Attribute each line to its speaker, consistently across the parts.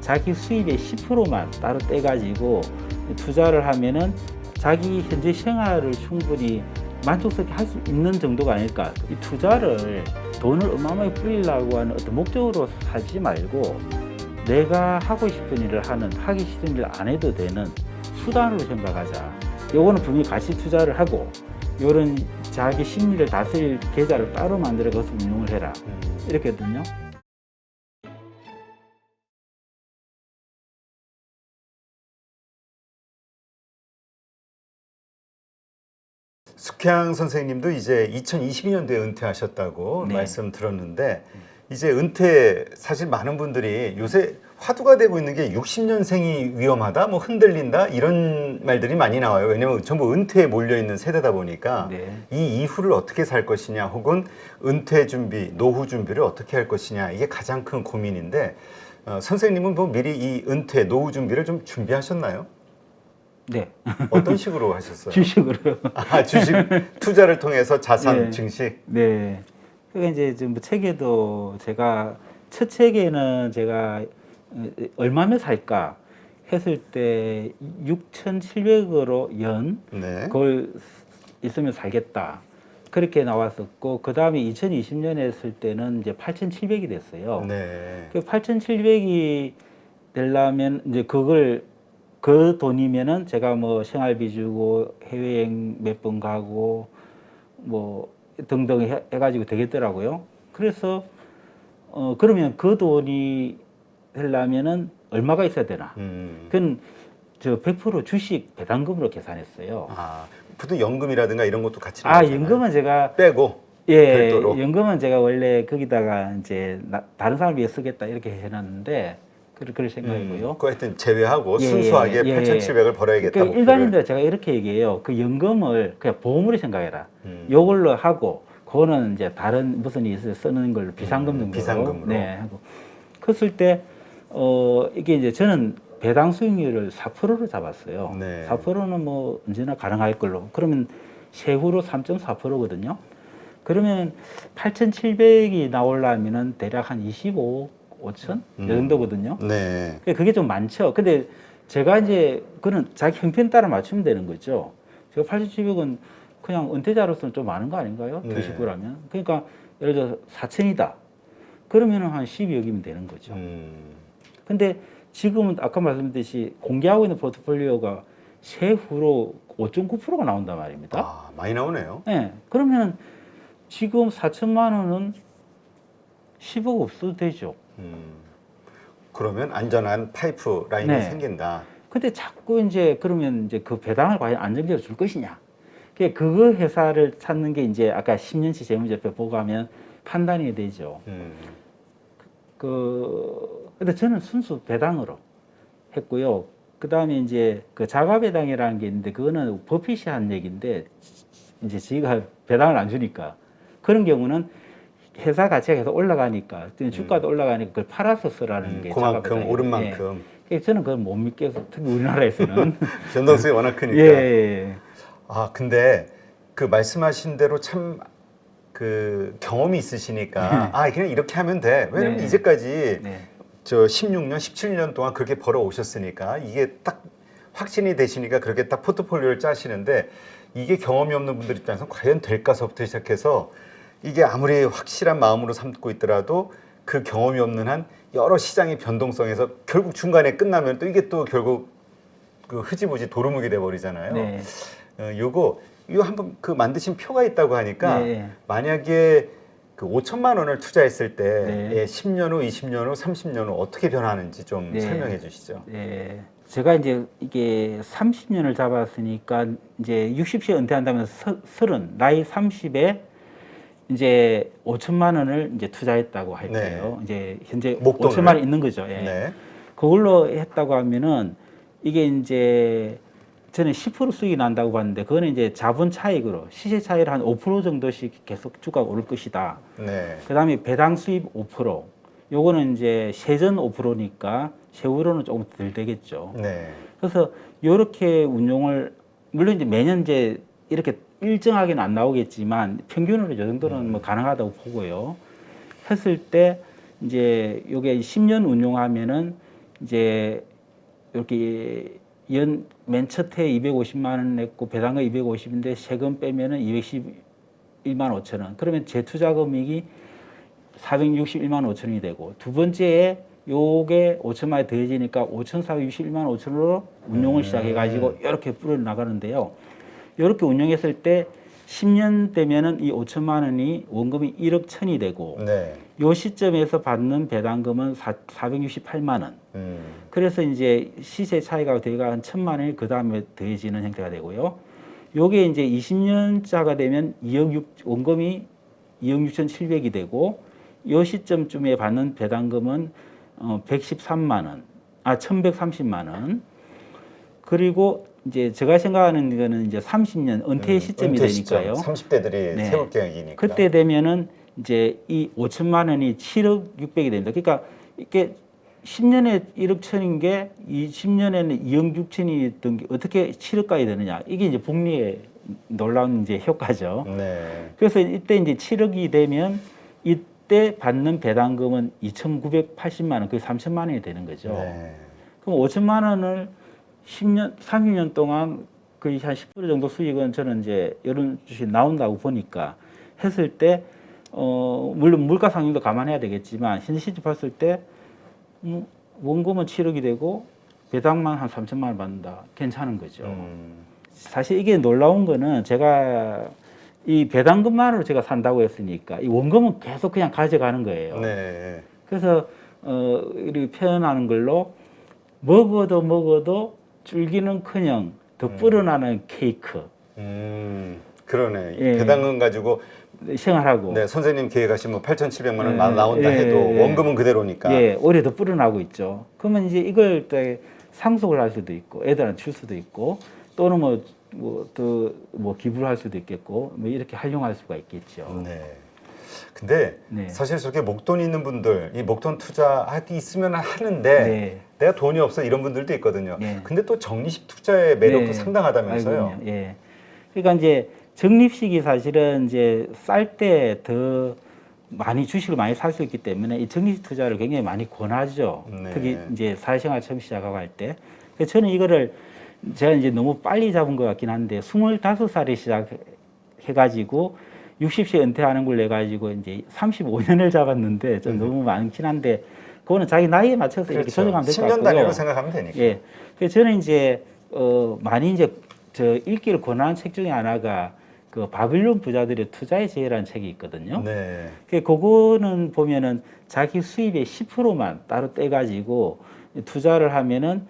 Speaker 1: 자기 수입의 10%만 따로 떼가지고 투자를 하면은 자기 현재 생활을 충분히 만족스럽게 할 수 있는 정도가 아닐까. 이 투자를 돈을 어마어마하게 뿌리려고 하는 어떤 목적으로 하지 말고 내가 하고 싶은 일을 하는, 하기 싫은 일을 안 해도 되는 수단으로 생각하자. 요거는 분명히 가치 투자를 하고 요런 자기 심리를 다스릴 계좌를 따로 만들어 거기서 운용을 해라. 이렇게거든요.
Speaker 2: 숙향 선생님도 이제 2022년도에 은퇴하셨다고
Speaker 1: 네.
Speaker 2: 말씀 들었는데 이제 은퇴 사실 많은 분들이 요새 화두가 되고 있는 게 60년생이 위험하다, 뭐 흔들린다 이런 말들이 많이 나와요. 왜냐면 전부 은퇴에 몰려 있는 세대다 보니까
Speaker 1: 네.
Speaker 2: 이 이후를 어떻게 살 것이냐, 혹은 은퇴 준비, 노후 준비를 어떻게 할 것이냐 이게 가장 큰 고민인데 선생님은 뭐 미리 이 은퇴, 노후 준비를 좀 준비하셨나요?
Speaker 1: 네.
Speaker 2: 어떤 식으로 하셨어요?
Speaker 1: 주식으로요.
Speaker 2: 아, 주식 투자를 통해서 자산
Speaker 1: 네.
Speaker 2: 증식.
Speaker 1: 네. 그러니까 이제 좀 책에도 제가 첫 책에는 제가 얼마면 살까 했을 때 6,700으로 연
Speaker 2: 네.
Speaker 1: 그걸 있으면 살겠다. 그렇게 나왔었고 그 다음에 2020년에 했을 때는 이제 8,700이 됐어요.
Speaker 2: 네.
Speaker 1: 그 8,700이 되려면 이제 그걸 그 돈이면은 제가 뭐 생활비 주고 해외여행 몇 번 가고 뭐 등등 해가지고 되겠더라고요. 그래서 그러면 그 돈이 되려면은 얼마가 있어야 되나? 그건 저 100% 주식 배당금으로 계산했어요.
Speaker 2: 아, 보통 연금이라든가 이런 것도 같이
Speaker 1: 아,
Speaker 2: 나오잖아요.
Speaker 1: 연금은 제가
Speaker 2: 빼고
Speaker 1: 예,
Speaker 2: 별도로.
Speaker 1: 연금은 제가 원래 거기다가 이제 다른 사람 위해 쓰겠다 이렇게 해놨는데 그럴 생각이고요.
Speaker 2: 그거 하여튼 제외하고
Speaker 1: 예,
Speaker 2: 순수하게
Speaker 1: 예, 예.
Speaker 2: 8,700을 벌어야겠다.
Speaker 1: 그러니까
Speaker 2: 목표를.
Speaker 1: 일반인들 제가 이렇게 얘기해요. 그 연금을 그냥 보험으로 생각해라.
Speaker 2: 음.
Speaker 1: 요걸로 하고 그거는 이제 다른 무슨 일에 쓰는 걸로 비상금 정도로.
Speaker 2: 비상금으로.
Speaker 1: 네, 하고. 그랬을 때 이게 이제 저는 배당 수익률을 4%로 잡았어요.
Speaker 2: 네.
Speaker 1: 4%는 뭐 언제나 가능할 걸로. 그러면 세후로 3.4%거든요. 그러면 8,700이 나오려면은 대략 한 25, 5천? 이 정도거든요.
Speaker 2: 네.
Speaker 1: 그게 좀 많죠. 근데 제가 이제 그는 자기 형편 따라 맞추면 되는 거죠. 제가 8,700은 그냥 은퇴자로서는 좀 많은 거 아닌가요?
Speaker 2: 네.
Speaker 1: 두 식구라면. 그러니까 예를 들어 4천이다. 그러면은 한 12억이면 되는 거죠. 근데 지금은 아까 말씀드렸듯이 공개하고 있는 포트폴리오가 세후로 5.9%가 나온단 말입니다.
Speaker 2: 아, 많이 나오네요.
Speaker 1: 네. 그러면은 지금 4천만 원은 10억 없어도 되죠.
Speaker 2: 그러면 안전한 파이프 라인이
Speaker 1: 네.
Speaker 2: 생긴다.
Speaker 1: 근데 자꾸 이제 그러면 이제 그 배당을 과연 안정적으로 줄 것이냐. 그 회사를 찾는 게 이제 아까 10년치 재무제표 보고하면 판단이 되죠. 근데 저는 순수 배당으로 했고요. 그 다음에 이제 그 자가 배당이라는 게 있는데 그거는 버핏이 한 얘기인데 이제 지가 배당을 안 주니까 그런 경우는 회사 가치가 계속 올라가니까 주가도 올라가니까 그걸 팔아서 쓰라는 게 자가
Speaker 2: 그만큼
Speaker 1: 배당이에요.
Speaker 2: 오른 만큼.
Speaker 1: 예. 저는 그걸 못 믿겠어. 특히 우리나라에서는.
Speaker 2: 변동성이 워낙 크니까.
Speaker 1: 예.
Speaker 2: 아, 근데 그 말씀하신 대로 참 그 경험이 있으시니까 아, 그냥 이렇게 하면 돼. 왜냐면
Speaker 1: 네.
Speaker 2: 이제까지
Speaker 1: 네.
Speaker 2: 저 16년, 17년 동안 그렇게 벌어 오셨으니까 이게 딱 확신이 되시니까 그렇게 딱 포트폴리오를 짜시는데 이게 경험이 없는 분들 입장에서 과연 될까서부터 시작해서 이게 아무리 확실한 마음으로 삼고 있더라도 그 경험이 없는 한 여러 시장의 변동성에서 결국 중간에 끝나면 또 이게 또 결국 그 흐지부지 도루묵이 돼 버리잖아요.
Speaker 1: 네.
Speaker 2: 이거 한번 그 만드신 표가 있다고 하니까
Speaker 1: 네.
Speaker 2: 만약에 그 5천만 원을 투자했을 때
Speaker 1: 네.
Speaker 2: 10년 후, 20년 후, 30년 후 어떻게 변하는지 좀
Speaker 1: 네.
Speaker 2: 설명해 주시죠.
Speaker 1: 네. 제가 이제 이게 30년을 잡았으니까 이제 60세에 은퇴한다면 30, 나이 30에 이제 5천만 원을 이제 투자했다고 할게요. 이제 현재
Speaker 2: 목돈을?
Speaker 1: 5천만 원 있는 거죠. 예.
Speaker 2: 네.
Speaker 1: 그걸로 했다고 하면은 이게 이제 저는 10% 수익이 난다고 봤는데 그거는 이제 자본 차익으로 시세 차익을 한 5% 정도씩 계속 주가가 오를 것이다.
Speaker 2: 네.
Speaker 1: 그다음에 배당 수입 5%. 요거는 이제 세전 5%니까 세후로는 조금 덜 되겠죠.
Speaker 2: 네.
Speaker 1: 그래서 요렇게 운용을 물론 이제 매년 이제 이렇게 일정하게는 안 나오겠지만 평균으로 이 정도는 뭐 가능하다고 보고요. 했을 때 이제 요게 10년 운용하면은 이제 이렇게 맨 첫해 250만 원 냈고 배당금 250인데 세금 빼면은 211만 5천 원. 그러면 재투자 금액이 461만 5천 원이 되고 두 번째에 요게 5천만 원이 더해지니까 5,461만 5천 원으로 운용을 시작해가지고 이렇게 뿌려 나가는데요. 이렇게 운용했을 때 10년 되면은 이 5천만 원이 원금이 1억 1천이 되고
Speaker 2: 네.
Speaker 1: 요 시점에서 받는 배당금은 468만 원. 그래서 이제 시세 차이가 되가 한 1,000만 원이 그 다음에 더해지는 형태가 되고요. 요게 이제 20년짜가 되면 원금이 2억 6,700이 되고 요 시점쯤에 받는 배당금은 113만 원, 1,130만 원. 그리고 이제 제가 생각하는 거는 이제 30년 은퇴 시점이
Speaker 2: 은퇴 시점,
Speaker 1: 되니까요.
Speaker 2: 30대들이
Speaker 1: 네.
Speaker 2: 세울 계획이니까.
Speaker 1: 그때 되면은 이제 이 5천만 원이 7억 6백이 됩니다. 그러니까 이게 10년에 1억 천인 게 20년에는 2억 6천이 있던 게 어떻게 7억까지 되느냐. 이게 이제 복리의 놀라운 이제 효과죠.
Speaker 2: 네.
Speaker 1: 그래서 이때 이제 7억이 되면 이때 받는 배당금은 2,980만 원, 그게 3천만 원이 되는 거죠.
Speaker 2: 네.
Speaker 1: 그럼 5천만 원을 10년, 30년 동안 거의 한 10% 정도 수익은 저는 이제 이런 주식이 나온다고 보니까 했을 때, 물론 물가 상승도 감안해야 되겠지만, 현재 시점 봤을 때, 원금은 7억이 되고, 배당만 한 3천만 원 받는다. 괜찮은 거죠. 사실 이게 놀라운 거는 제가 이 배당금만으로 제가 산다고 했으니까, 이 원금은 계속 그냥 가져가는 거예요.
Speaker 2: 네.
Speaker 1: 그래서, 이렇게 표현하는 걸로, 먹어도 줄기는커녕 더 불어나는 케이크.
Speaker 2: 그러네.
Speaker 1: 예.
Speaker 2: 배당금 가지고
Speaker 1: 생활하고.
Speaker 2: 네, 선생님 계획하신 뭐 8,700만 원
Speaker 1: 예,
Speaker 2: 나온다
Speaker 1: 예,
Speaker 2: 해도
Speaker 1: 예.
Speaker 2: 원금은 그대로니까.
Speaker 1: 예, 오히려 더 불어나고 있죠. 그러면 이제 이걸 또 상속을 할 수도 있고, 애들한테 줄 수도 있고, 또는 뭐 기부를 할 수도 있겠고, 뭐 이렇게 활용할 수가 있겠죠.
Speaker 2: 네. 근데
Speaker 1: 네.
Speaker 2: 사실 저렇게 목돈 있는 분들, 이 목돈 투자하기 있으면 하는데
Speaker 1: 네.
Speaker 2: 내가 돈이 없어 이런 분들도 있거든요.
Speaker 1: 네.
Speaker 2: 근데 또 적립식 투자의 매력도
Speaker 1: 네.
Speaker 2: 상당하다면서요.
Speaker 1: 알군요. 예. 그러니까 이제 적립식이 사실은 이제 쌀 때 더 많이 주식을 많이 살 수 있기 때문에 이 적립식 투자를 굉장히 많이 권하죠.
Speaker 2: 네.
Speaker 1: 특히 이제 사회생활 처음 시작하고 할 때. 그래서 저는 이거를 제가 이제 너무 빨리 잡은 것 같긴 한데 25살에 시작해가지고 60세 은퇴하는 걸 내가지고 이제 35년을 잡았는데 좀 너무 많긴 한데 그거는 자기 나이에 맞춰서 이렇게 조정하면 될 것 같고요.
Speaker 2: 10년 단위로 생각하면 되니까.
Speaker 1: 예. 그래서 저는 이제 많이 이제 저 읽기를 권하는 책 중에 하나가 그 바빌론 부자들의 투자의 지혜라는 책이 있거든요.
Speaker 2: 네.
Speaker 1: 그거는 보면은 자기 수입의 10%만 따로 떼가지고 투자를 하면은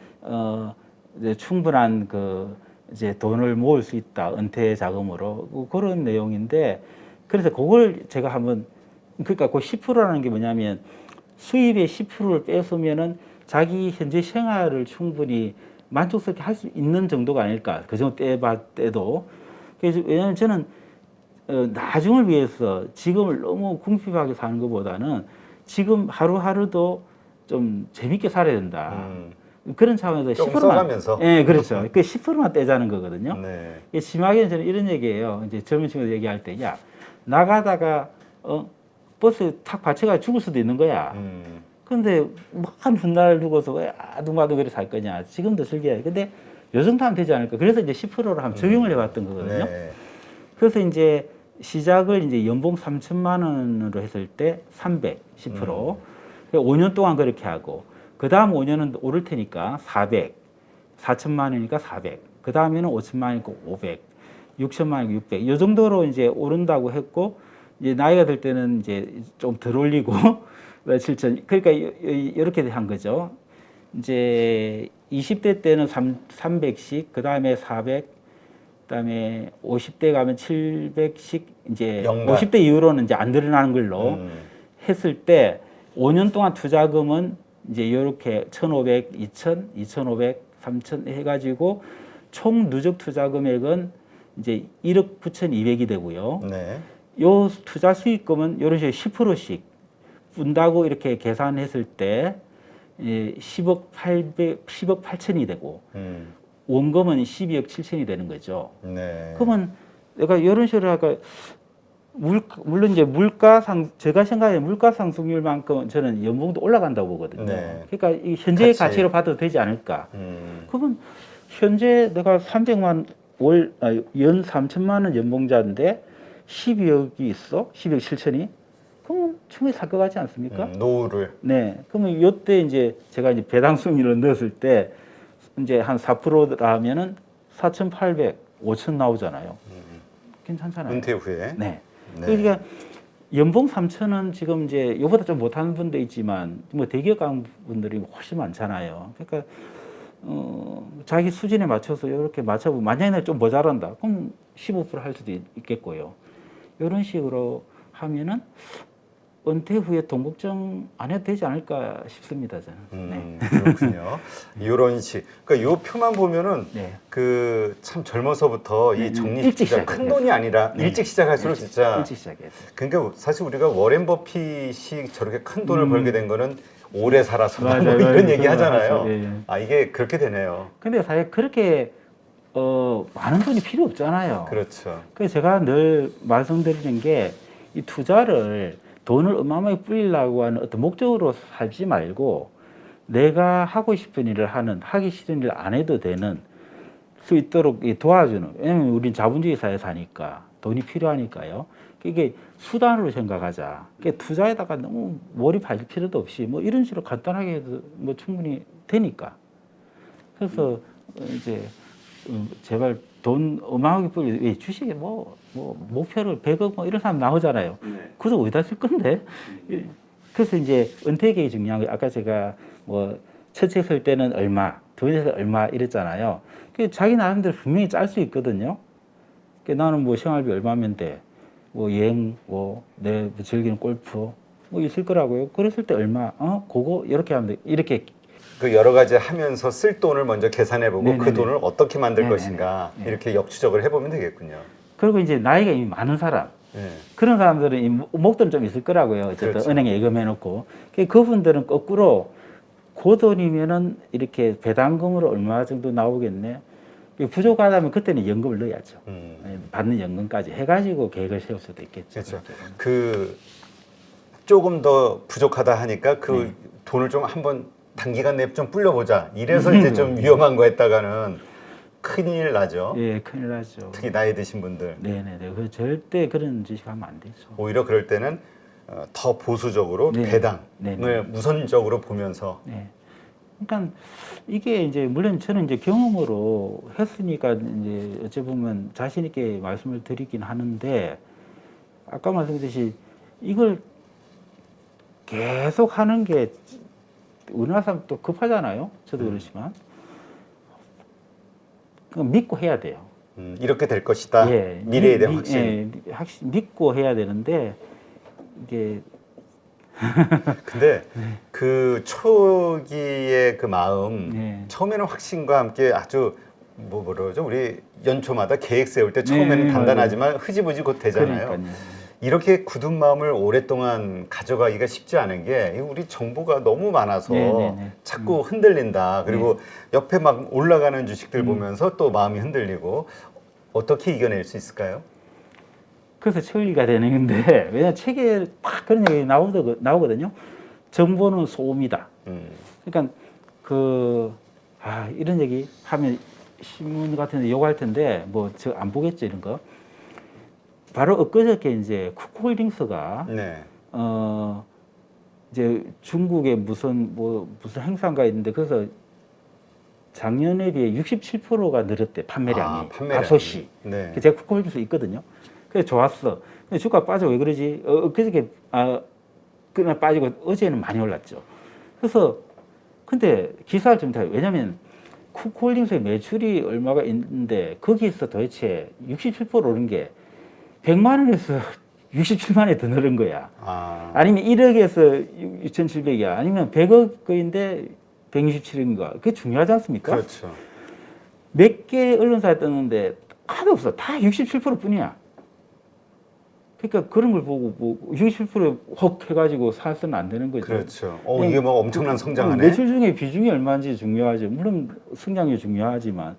Speaker 1: 이제 충분한 그 이제 돈을 모을 수 있다 은퇴 자금으로 그런 내용인데 그래서 그걸 제가 한번 그러니까 그 10%라는 게 뭐냐면 수입의 10%를 뺏으면은 자기 현재 생활을 충분히 만족스럽게 할 수 있는 정도가 아닐까 그 정도 떼도 그래서 왜냐하면 저는 나중을 위해서 지금을 너무 궁핍하게 사는 것보다는 지금 하루하루도 좀 재밌게 살아야 된다. 그런 차원에서
Speaker 2: 조금
Speaker 1: 10%만
Speaker 2: 써가면서.
Speaker 1: 예, 그렇죠. 그 10%만 떼자는 거거든요.
Speaker 2: 네.
Speaker 1: 심하게는 저는 이런 얘기예요. 이제 젊은 친구들 얘기할 때, 야 나가다가 버스에 탁 받쳐가 죽을 수도 있는 거야. 근데 뭐 한 날 두고서 왜 아둥바둥 그래 살 거냐. 지금도 즐겨야 돼. 근데 요 정도 하면 되지 않을까. 그래서 이제 10%로 한번 적용을 해봤던 거거든요.
Speaker 2: 네.
Speaker 1: 그래서 이제 시작을 이제 연봉 3천만 원으로 했을 때 300, 10%. 5년 동안 그렇게 하고, 그 다음 5년은 오를 테니까 400, 4천만 원이니까 400. 그 다음에는 5천만 원이니까 500, 6천만 원이니까 600. 이 정도로 이제 오른다고 했고, 이제 나이가 들 때는 이제 좀 덜 올리고, 7천. 그러니까 이렇게 한 거죠. 이제 20대 때는 300씩, 그 다음에 400, 그다음에 50대 가면 700씩 이제
Speaker 2: 연간.
Speaker 1: 50대 이후로는 이제 안 늘어나는 걸로 했을 때 5년 동안 투자금은 이제 이렇게 1,500, 2,000, 2,500, 3,000 해가지고 총 누적 투자 금액은 이제 1억 9,200이 되고요.
Speaker 2: 네.
Speaker 1: 요 투자 수익금은 이런 식으로 10%씩 분다고 이렇게 계산했을 때 10억 8천이 되고 원금은 12억 7천이 되는 거죠.
Speaker 2: 네.
Speaker 1: 그러면 내가 이런 식으로 하니까 물론 이제 제가 생각에 물가 상승률만큼 저는 연봉도 올라간다고 보거든요.
Speaker 2: 네.
Speaker 1: 그러니까 이 현재의
Speaker 2: 같이.
Speaker 1: 가치로 봐도 되지 않을까. 그러면 현재 내가 300만 연 3천만 원 연봉자인데 12억이 있어? 12억 7천이? 그러면 충분히 살 것 같지 않습니까?
Speaker 2: 노후를.
Speaker 1: 네. 그러면 요때 이제 제가 이제 배당 수익률을 넣었을 때 이제 한 4%라면은 4,800, 5천 나오잖아요. 괜찮잖아요.
Speaker 2: 은퇴 후에.
Speaker 1: 네.
Speaker 2: 네.
Speaker 1: 그러니까 연봉 3천은 지금 이제 요보다 좀 못하는 분도 있지만 뭐 대기업 간 분들이 훨씬 많잖아요. 그러니까 자기 수준에 맞춰서 이렇게 맞춰보면 만약에 좀 모자란다. 그럼 15%할 수도 있겠고요. 이런 식으로 하면은 은퇴 후에 돈 걱정 안 해도 되지 않을까 싶습니다, 저는. 네.
Speaker 2: 그렇군요. 이런 식. 그러니까 요 표만 보면은
Speaker 1: 네.
Speaker 2: 그 참 젊어서부터
Speaker 1: 네,
Speaker 2: 이 적립
Speaker 1: 일찍
Speaker 2: 시작 큰
Speaker 1: 시작해야
Speaker 2: 돈이 아니라
Speaker 1: 네.
Speaker 2: 일찍 시작할수록 진짜
Speaker 1: 일찍 시작해야 돼.
Speaker 2: 그러니까 사실 우리가 워렌 버핏이 저렇게 큰 돈을 벌게 된 거는 오래 살아서 뭐
Speaker 1: 맞아요,
Speaker 2: 이런
Speaker 1: 맞아요.
Speaker 2: 얘기 하잖아요.
Speaker 1: 맞아요. 예.
Speaker 2: 아 이게 그렇게 되네요.
Speaker 1: 근데 사실 그렇게 많은 돈이 필요 없잖아요.
Speaker 2: 그렇죠.
Speaker 1: 그래서 제가 늘 말씀드리는 게 이 투자를 돈을 어마어마하게 불리려고 하는 어떤 목적으로 살지 말고 내가 하고 싶은 일을 하기 싫은 일을 안 해도 되는 수 있도록 도와주는. 왜냐면 우린 자본주의 사회에 사니까 돈이 필요하니까요. 이게 수단으로 생각하자. 투자에다가 너무 몰입할 필요도 없이 뭐 이런 식으로 간단하게 해도 뭐 충분히 되니까. 그래서 이제 제발 돈 어마어마하게 불리 주식에 뭐 목표를 100억 뭐 이런 사람 나오잖아요. 그래서 어디다 쓸 건데? 그래서 이제 은퇴 계획이 중요한 거. 아까 제가 뭐 첫 책 쓸 때는 얼마, 두 번째 얼마 이랬잖아요. 자기 나름대로 분명히 짤 수 있거든요. 나는 뭐 생활비 얼마면 돼. 뭐 여행, 내 즐기는 골프 뭐 있을 거라고요. 그랬을 때 얼마? 그거 이렇게 하면 돼. 이렇게.
Speaker 2: 그 여러 가지 하면서 쓸 돈을 먼저 계산해보고
Speaker 1: 네네네.
Speaker 2: 그 돈을 어떻게 만들
Speaker 1: 네네네.
Speaker 2: 것인가
Speaker 1: 네.
Speaker 2: 이렇게 역추적을 해보면 되겠군요.
Speaker 1: 그리고 이제 나이가 이미 많은 사람.
Speaker 2: 네.
Speaker 1: 그런 사람들은 이 목돈 좀 있을 거라고요. 어쨌든
Speaker 2: 그렇죠.
Speaker 1: 은행에 예금해놓고. 그분들은 거꾸로 그 돈이면은 이렇게 배당금으로 얼마 정도 나오겠네. 부족하다면 그때는 연금을 넣어야죠. 받는 연금까지 해가지고 계획을 세울 수도 있겠죠.
Speaker 2: 그렇죠. 그 조금 더 부족하다 하니까 그 돈을 좀 한번 단기간 내에 좀 불려보자. 이래서 이제 좀 위험한 거 했다가는 큰일 나죠.
Speaker 1: 예, 큰일 나죠.
Speaker 2: 특히 나이 드신 분들.
Speaker 1: 네네네. 그 절대 그런 짓 하면 안 되죠.
Speaker 2: 오히려 그럴 때는 더 보수적으로
Speaker 1: 네.
Speaker 2: 배당을
Speaker 1: 네네.
Speaker 2: 우선적으로 보면서.
Speaker 1: 네. 그러니까 이게 이제 물론 저는 이제 경험으로 했으니까 이제 어찌 보면 자신 있게 말씀을 드리긴 하는데 아까 말씀드렸듯이 이걸 계속 하는 게 우리나라 사람 또 급하잖아요. 저도 그렇지만 그럼 믿고 해야 돼요.
Speaker 2: 이렇게 될 것이다.
Speaker 1: 예,
Speaker 2: 미래에 대한 확신.
Speaker 1: 믿고 해야 되는데 이게
Speaker 2: 근데 그 초기의 그 마음
Speaker 1: 네.
Speaker 2: 처음에는 확신과 함께 아주 뭐라 그러죠? 우리 연초마다 계획 세울 때 처음에는
Speaker 1: 네,
Speaker 2: 단단하지만 흐지부지 곧 되잖아요.
Speaker 1: 그러니까요.
Speaker 2: 이렇게 굳은 마음을 오랫동안 가져가기가 쉽지 않은 게 우리 정보가 너무 많아서
Speaker 1: 네.
Speaker 2: 자꾸 흔들린다. 그리고 옆에 막 올라가는 주식들 보면서 또 마음이 흔들리고 어떻게 이겨낼 수 있을까요?
Speaker 1: 그래서 처리가 되는 건데 왜냐 책에 딱 그런 얘기 나오거든요. 정보는 소음이다. 그러니까 이런 얘기 하면 신문 같은 데 욕할 텐데 뭐 저 안 보겠죠 이런 거. 바로 엊그저께 이제 쿠크홀딩스가
Speaker 2: 네.
Speaker 1: 이제 중국에 무슨 행사가 있는데 그래서 작년에 비해 67%가 늘었대 판매량이. 압소시.
Speaker 2: 네.
Speaker 1: 제가 쿠크홀딩스 있거든요. 그래서 좋았어. 근데 주가 빠져 왜 그러지? 그저께 그날 빠지고 어제는 많이 올랐죠. 그래서 근데 기사를 좀 타요. 왜냐하면 쿠크홀딩스의 매출이 얼마가 있는데 거기서 도대체 67% 오른 게 100만 원에서 67만 원에 더 늘은 거야. 아니면 1억에서 6,700이야. 아니면 100억인데 167억인가. 그게 중요하지 않습니까?
Speaker 2: 그렇죠.
Speaker 1: 몇 개 언론사에 떴는데 하나도 없어. 다 67% 뿐이야. 그러니까 그런 걸 보고 67%혹 해가지고 사서는 안 되는 거죠.
Speaker 2: 그렇죠. 이게 뭐 엄청난 성장하네.
Speaker 1: 매출 중에 비중이 얼마인지 중요하죠. 물론 성장이 중요하지만.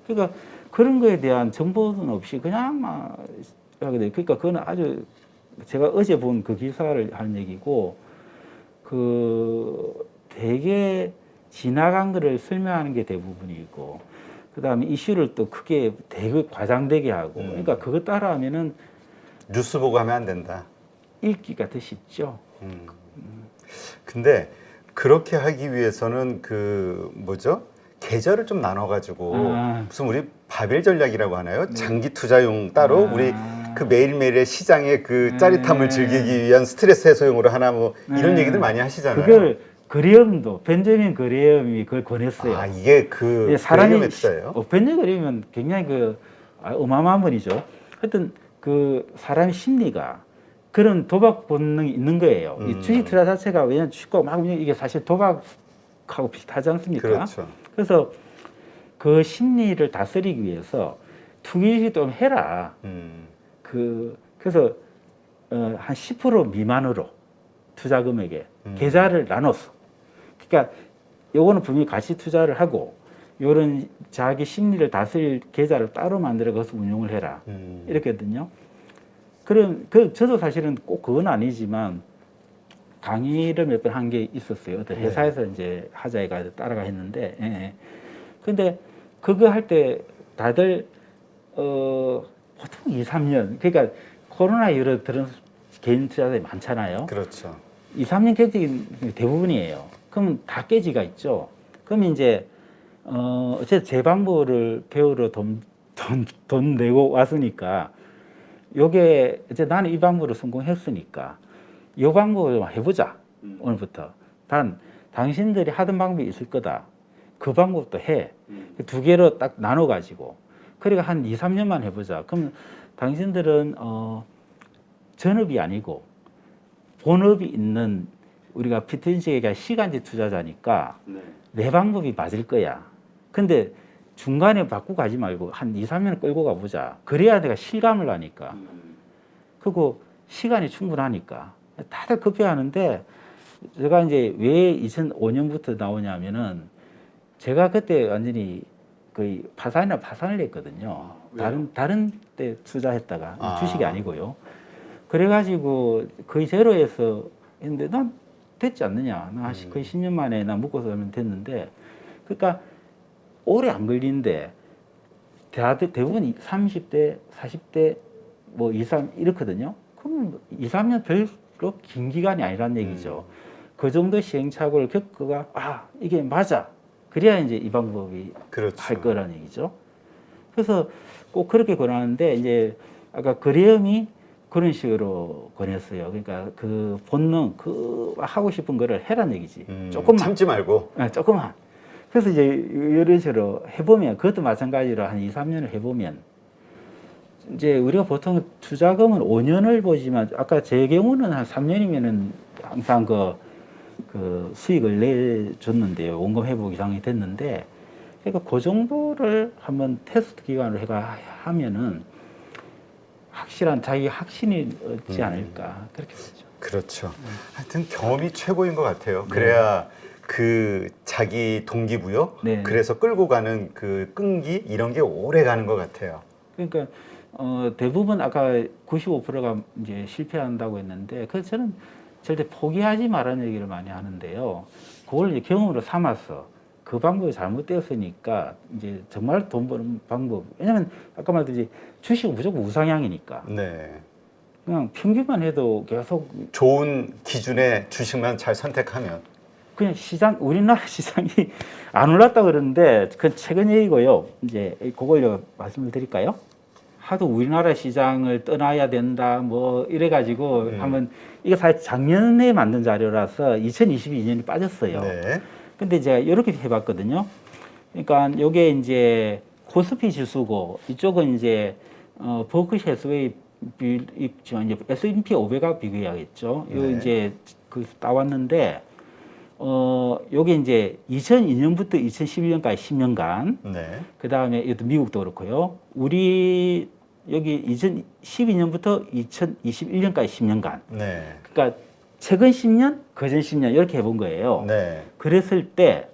Speaker 1: 그러니까 그런 거에 대한 정보는 없이 그냥 막 하게 돼요. 그러니까 그건 아주 제가 어제 본 그 기사를 하는 얘기고 그 되게 지나간 거를 설명하는 게 대부분이고 그다음에 이슈를 또 크게 되게 과장되게 하고 그러니까 그거 따라하면은
Speaker 2: 뉴스 보고 하면 안 된다.
Speaker 1: 읽기가 더 쉽죠.
Speaker 2: 근데 그렇게 하기 위해서는 그 뭐죠? 계절을 좀 나눠가지고 무슨 우리 바벨 전략이라고 하나요? 장기 투자용 따로 우리 그 매일매일의 시장의 그 짜릿함을 즐기기 위한 스트레스 해소용으로 하나 뭐 이런 얘기들 많이 하시잖아요.
Speaker 1: 그걸 그레엄도 벤저민 그레엄이 그걸 권했어요.
Speaker 2: 아 이게 그
Speaker 1: 예, 사람이
Speaker 2: 메타예요?
Speaker 1: 벤저민 그레엄은 굉장히 그 어마어마한 분이죠. 하여튼 그 사람의 심리가 그런 도박 본능이 있는 거예요. 이 주식 투자 자체가 왜냐면 주식과 막 이게 사실 도박하고 비슷하지 않습니까?
Speaker 2: 그렇죠.
Speaker 1: 그래서 그 심리를 다스리기 위해서 투기 좀 해라. 그래서 한 10% 미만으로 투자 금액에 계좌를 나눴어. 그러니까 요거는 분명히 가치 투자를 하고 요런 자기 심리를 다스릴 계좌를 따로 만들어 가서 운용을 해라. 이렇게거든요. 그럼 저도 사실은 꼭 그건 아니지만 강의를 몇 번 한 게 있었어요. 어떤 회사에서 이제 하자 해가지고 따라가 했는데, 예. 근데 그거 할 때 다들 보통 2, 3년 그러니까 코로나 이후로 들은 개인 투자자들이 많잖아요.
Speaker 2: 그렇죠.
Speaker 1: 2, 3년 깨지기 대부분이에요. 그러면 다 깨지가 있죠. 그럼 이제 어쨌든 제 방법을 배우러 돈 내고 왔으니까 요게 이제 나는 이 방법으로 성공했으니까 이 방법을 해보자. 오늘부터. 당신들이 하던 방법이 있을 거다. 그 방법도 해. 두 개로 딱 나눠가지고. 그러니까 한 2, 3년만 해보자. 그럼 당신들은 전업이 아니고 본업이 있는 우리가 피트니스가 시간제 투자자니까 내 방법이 맞을 거야. 근데 중간에 바꾸고 가지 말고 한 2, 3년 끌고 가보자. 그래야 내가 실감을 하니까. 그리고 시간이 충분하니까. 다들 급해하는데 제가 이제 왜 2005년부터 나오냐면은 제가 그때 완전히 거의 파산을 했거든요. 다른 때 투자했다가 주식이 아니고요. 그래가지고 거의 제로에서 했는데 난 됐지 않느냐. 나 거의 10년 만에 나 묶어서 하면 됐는데 그러니까 오래 안 걸리는데 대부분 30대, 40대 뭐 2, 3 이렇거든요. 그러면 2, 3년 별로 긴 기간이 아니란 얘기죠. 그 정도 시행착오를 겪어가 이게 맞아. 그래야 이제 이 방법이
Speaker 2: 그렇죠.
Speaker 1: 할 거라는 얘기죠. 그래서 꼭 그렇게 권하는데 이제 아까 그레엄이 그런 식으로 권했어요. 그러니까 그 본능, 그 하고 싶은 거를 해란 얘기지. 조금만
Speaker 2: 참지 말고.
Speaker 1: 조금만. 그래서 이제 이런 식으로 해보면 그것도 마찬가지로 한 2, 3년을 해보면 이제 우리가 보통 투자금은 5년을 보지만 아까 제 경우는 한 3년이면은 항상 그 수익을 내줬는데요. 원금 회복 이상이 됐는데 그러니까 그 정도를 한번 테스트 기간으로 하면은 확실한 자기 확신이 얻지 않을까 그렇게 보죠.
Speaker 2: 그렇죠. 하여튼 경험이 최고인 것 같아요. 그래야 그 자기 동기부여,
Speaker 1: 네.
Speaker 2: 그래서 끌고 가는 그 끈기 이런 게 오래 가는 것 같아요.
Speaker 1: 그러니까 대부분 아까 95%가 이제 실패한다고 했는데 그래서 저는 절대 포기하지 말라는 얘기를 많이 하는데요. 그걸 이제 경험으로 삼아서 그 방법이 잘못되었으니까 이제 정말 돈 버는 방법. 왜냐면 아까 말했듯이 주식은 무조건 우상향이니까.
Speaker 2: 네.
Speaker 1: 그냥 평균만 해도 계속
Speaker 2: 좋은 기준의 주식만 잘 선택하면.
Speaker 1: 그냥 우리나라 시장이 안 올랐다 그러는데 그건 최근 얘기고요. 이제 그걸 말씀을 드릴까요? 하도 우리나라 시장을 떠나야 된다 뭐 이래가지고 한번 이게 사실 작년에 만든 자료라서 2022년이 빠졌어요.
Speaker 2: 네.
Speaker 1: 근데 제가 이렇게 해봤거든요. 그러니까 이게 이제 코스피 지수고 이쪽은 이제 버크셔 해스웨이 있지만 이제 S&P 500하고 비교해야겠죠. 요
Speaker 2: 네.
Speaker 1: 이제 그 따왔는데 요게 이제 2002년부터 2011년까지 10년간.
Speaker 2: 네.
Speaker 1: 그 다음에 이것도 미국도 그렇고요. 우리 여기 2012년부터 2021년까지 10년간.
Speaker 2: 네.
Speaker 1: 그러니까 최근 10년, 그전 10년 이렇게 해본 거예요.
Speaker 2: 네.
Speaker 1: 그랬을 때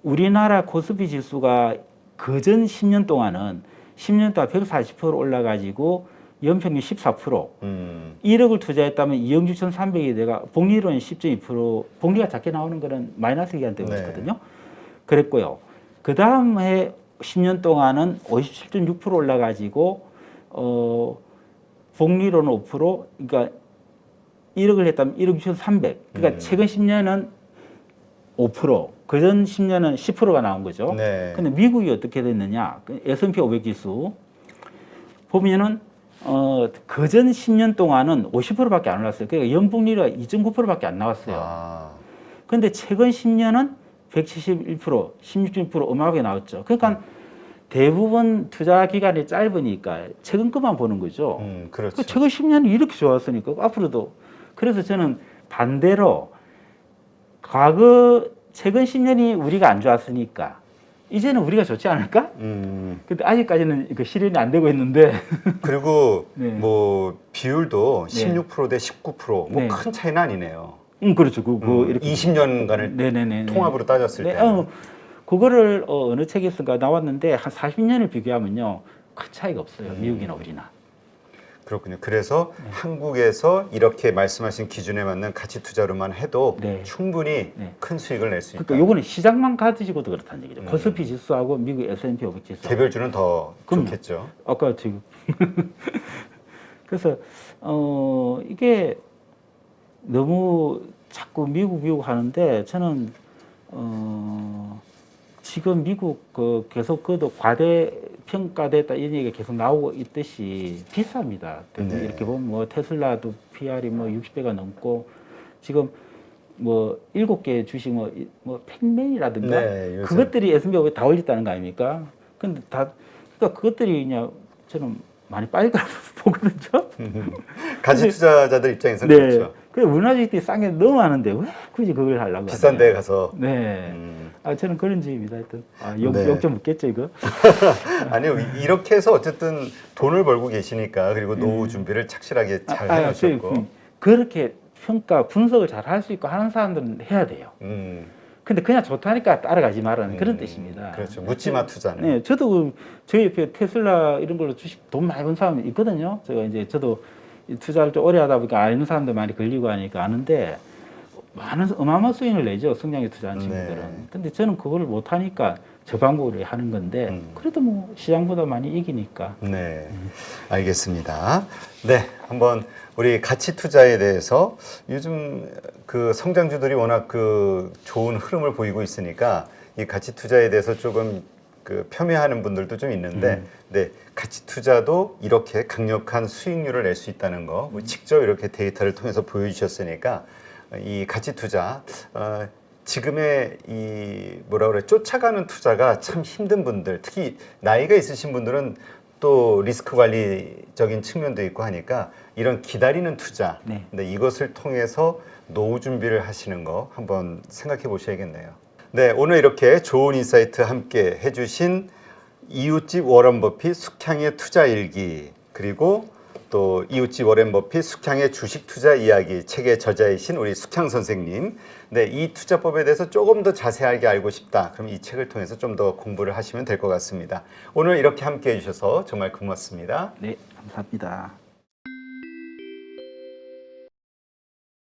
Speaker 1: 우리나라 코스피 지수가 그전 10년 동안은 10년 동안 140% 올라가지고 연평균 14%.
Speaker 2: 음.
Speaker 1: 1억을 투자했다면 2억 6,300이 내가 복리로는 10.2%, 복리가 작게 나오는 거는 마이너스 기간 때문이거든요. 그랬고요. 그 다음 해 10년 동안은 57.6% 올라가지고 복리로는 5%, 그러니까 1억을 했다면 1억 6,300. 그러니까 최근 10년은 5%, 그전 10년은 10%가 나온 거죠.
Speaker 2: 네.
Speaker 1: 근데 미국이 어떻게 됐느냐? S&P 500 지수 보면은 그전 10년 동안은 50%밖에 안 올랐어요. 그러니까 연복리가 2.9%밖에 안 나왔어요.
Speaker 2: 아.
Speaker 1: 근데 최근 10년은 171%, 16.1% 어마어마하게 나왔죠. 그러니까 대부분 투자 기간이 짧으니까 최근 것만 보는 거죠.
Speaker 2: 그렇죠.
Speaker 1: 최근 10년이 이렇게 좋았으니까 앞으로도. 그래서 저는 반대로 과거 최근 10년이 우리가 안 좋았으니까 이제는 우리가 좋지 않을까? 근데 아직까지는 그 실현이 안 되고 있는데.
Speaker 2: 그리고
Speaker 1: 네.
Speaker 2: 뭐 비율도
Speaker 1: 네.
Speaker 2: 16% 대 19%, 뭐
Speaker 1: 네.
Speaker 2: 큰 차이는 아니네요.
Speaker 1: 그렇죠. 이렇게
Speaker 2: 20년간을
Speaker 1: 네네네.
Speaker 2: 통합으로 따졌을
Speaker 1: 네,
Speaker 2: 때.
Speaker 1: 그거를 어느 책에서가 나왔는데 한 40년을 비교하면요 큰 차이가 없어요. 미국이나 우리나.
Speaker 2: 그렇군요. 그래서 한국에서 이렇게 말씀하신 기준에 맞는 가치 투자로만 해도
Speaker 1: 네.
Speaker 2: 충분히
Speaker 1: 네.
Speaker 2: 큰 수익을 낼 수 있다.
Speaker 1: 그러니까 요거는 시장만 가지고도 그렇다는 얘기죠. 코스피 지수하고 미국 S&P 500 지수.
Speaker 2: 개별주는 더
Speaker 1: 그럼요.
Speaker 2: 좋겠죠.
Speaker 1: 아까 지금 그래서 이게 너무 자꾸 미국 하는데 저는 지금 미국 계속 그도 과대 평가됐다 이런 얘기가 계속 나오고 있듯이 비쌉니다.
Speaker 2: 네.
Speaker 1: 이렇게 보면 뭐 테슬라도 PR이 뭐 60배가 넘고 지금 뭐 7개 주식 뭐 팩맨이라든가
Speaker 2: 네, 요새.
Speaker 1: 그것들이 S&P 500 다 올렸다는 거 아닙니까? 근데 그러니까 그것들이 그냥 저는 많이 빠질 거라고 보거든요.
Speaker 2: 가치 투자자들 입장에서
Speaker 1: 네.
Speaker 2: 그렇죠.
Speaker 1: 그래 우리나라 주식들이 싼 게 너무 많은데 왜 굳이 그걸 하려고
Speaker 2: 비싼
Speaker 1: 하냐.
Speaker 2: 데 가서.
Speaker 1: 네. 저는 그런 주의입니다. 하여튼
Speaker 2: 네.
Speaker 1: 욕 좀 묻겠죠 이거.
Speaker 2: 아니요, 이렇게 해서 어쨌든 돈을 벌고 계시니까 그리고 노후 준비를 착실하게 잘 해놓으셨고.
Speaker 1: 그렇게 평가 분석을 잘 할 수 있고 하는 사람들은 해야 돼요. 근데 그냥 좋다니까 따라가지 말라는 그런 뜻입니다.
Speaker 2: 그렇죠. 묻지마 투자는.
Speaker 1: 네, 저도 저희 옆에 테슬라 이런 걸로 주식 돈 많이 번 사람이 있거든요. 제가 이제 저도 이 투자를 좀 오래 하다 보니까 아는 사람들 많이 걸리고 하니까 아는데 어마어마한 수익을 내죠. 성장에 투자한 친구들은.
Speaker 2: 네.
Speaker 1: 근데 저는 그거를 못 하니까 저 방법으로 하는 건데 그래도 뭐 시장보다 많이 이기니까.
Speaker 2: 네, 알겠습니다. 네, 한번 우리 가치 투자에 대해서 요즘 그 성장주들이 워낙 그 좋은 흐름을 보이고 있으니까 이 가치 투자에 대해서 조금 그 폄훼하는 분들도 좀 있는데, 네, 가치 투자도 이렇게 강력한 수익률을 낼 수 있다는 거, 뭐 직접 이렇게 데이터를 통해서 보여주셨으니까 이 가치 투자. 지금의 이 뭐라 그래 쫓아가는 투자가 참 힘든 분들, 특히 나이가 있으신 분들은 또 리스크 관리적인 측면도 있고 하니까 이런 기다리는 투자,
Speaker 1: 네.
Speaker 2: 근데 이것을 통해서 노후 준비를 하시는 거 한번 생각해 보셔야겠네요. 네, 오늘 이렇게 좋은 인사이트 함께 해주신 이웃집 워런 버핏 숙향의 투자 일기, 그리고 또 이웃집 워런 버핏 숙향의 주식 투자 이야기 책의 저자이신 우리 숙향 선생님. 네, 이 투자법에 대해서 조금 더 자세하게 알고 싶다. 그럼 이 책을 통해서 좀 더 공부를 하시면 될 것 같습니다. 오늘 이렇게 함께 해주셔서 정말 고맙습니다.
Speaker 1: 네, 감사합니다.